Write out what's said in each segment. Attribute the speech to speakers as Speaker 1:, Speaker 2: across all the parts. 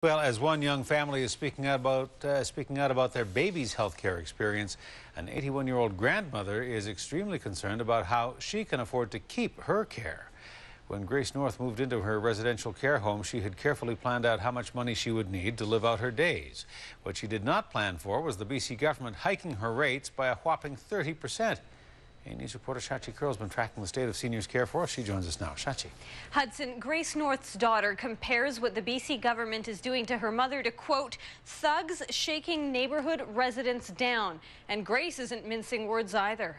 Speaker 1: Well, as one young family is speaking out about their baby's health care experience, an 81-year-old grandmother is extremely concerned about how she can afford to keep her care. When Grace North moved into her residential care home, she had carefully planned out how much money she would need to live out her days. What she did not plan for was the BC government hiking her rates by a whopping 30%. News reporter Shachi Curl has been tracking the state of seniors' care for us. She joins us now. Shachi.
Speaker 2: Hudson, Grace North's daughter compares what the BC government is doing to her mother to, quote, thugs shaking neighborhood residents down. And Grace isn't mincing words either.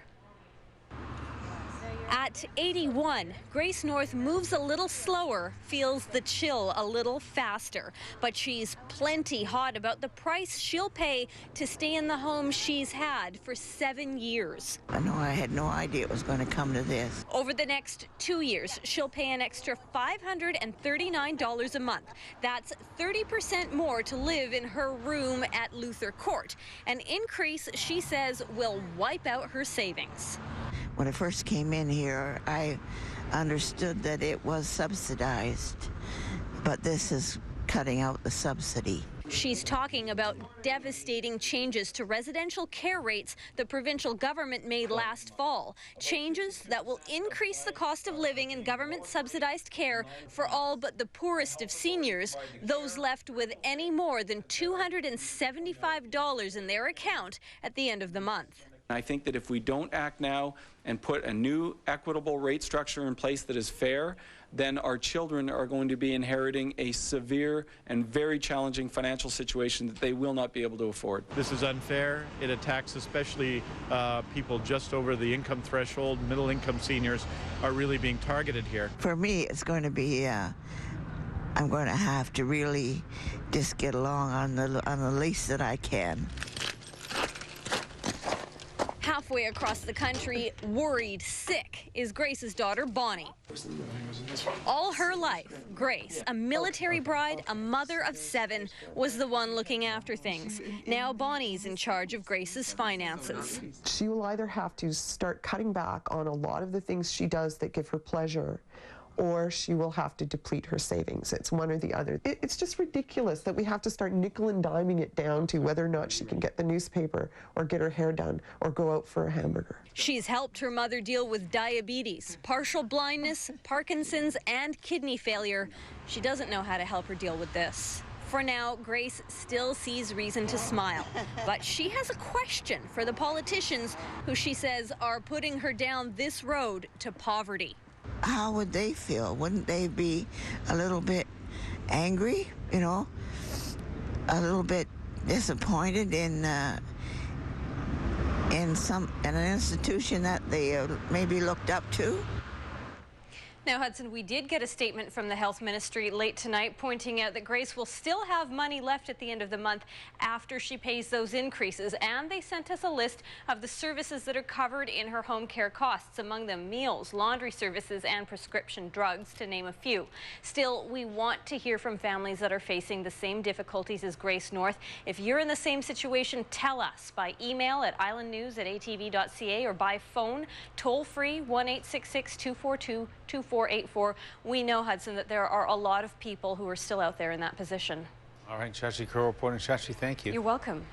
Speaker 2: At 81, Grace North moves a little slower, feels the chill a little faster. But she's plenty hot about the price she'll pay to stay in the home she's had for 7 years.
Speaker 3: I had no idea it was going to come to this.
Speaker 2: Over the next 2 years, she'll pay an extra $539 a month. That's 30% more to live in her room at Luther Court. An increase, she says, will wipe out her savings.
Speaker 3: When I first came in here, I understood that it was subsidized, but this is cutting out the subsidy.
Speaker 2: She's talking about devastating changes to residential care rates the provincial government made last fall. Changes that will increase the cost of living in government-subsidized care for all but the poorest of seniors, those left with any more than $275 in their account at the end of the month.
Speaker 4: I think that if we don't act now and put a new equitable rate structure in place that is fair, then our children are going to be inheriting a severe and very challenging financial situation that they will not be able to afford.
Speaker 5: This is unfair. It attacks especially people just over the income threshold. Middle-income seniors are really being targeted here.
Speaker 3: For me, it's going to be, I'm going to have to really just get along on the least that I can.
Speaker 2: Halfway across the country, worried sick, is Grace's daughter, Bonnie. All her life, Grace, a military bride, a mother of 7, was the one looking after things. Now Bonnie's in charge of Grace's finances.
Speaker 6: She will either have to start cutting back on a lot of the things she does that give her pleasure, or she will have to deplete her savings. It's one or the other. It's just ridiculous that we have to start nickel and diming it down to whether or not she can get the newspaper or get her hair done or go out for a hamburger.
Speaker 2: She's helped her mother deal with diabetes, partial blindness, Parkinson's, and kidney failure. She doesn't know how to help her deal with this. For now, Grace still sees reason to smile, but she has a question for the politicians who she says are putting her down this road to poverty.
Speaker 3: How would they feel? Wouldn't they be a little bit angry, a little bit disappointed in an institution that they maybe looked up to?
Speaker 2: Now, Hudson, we did get a statement from the Health Ministry late tonight pointing out that Grace will still have money left at the end of the month after she pays those increases. And they sent us a list of the services that are covered in her home care costs, among them meals, laundry services, and prescription drugs, to name a few. Still, we want to hear from families that are facing the same difficulties as Grace North. If you're in the same situation, tell us by email at islandnews@atv.ca or by phone, toll-free 1-866-242-2484. We know, Hudson, that there are a lot of people who are still out there in that position.
Speaker 1: All right, Shachi Curl reporting. Shachi, thank you.
Speaker 2: You're welcome.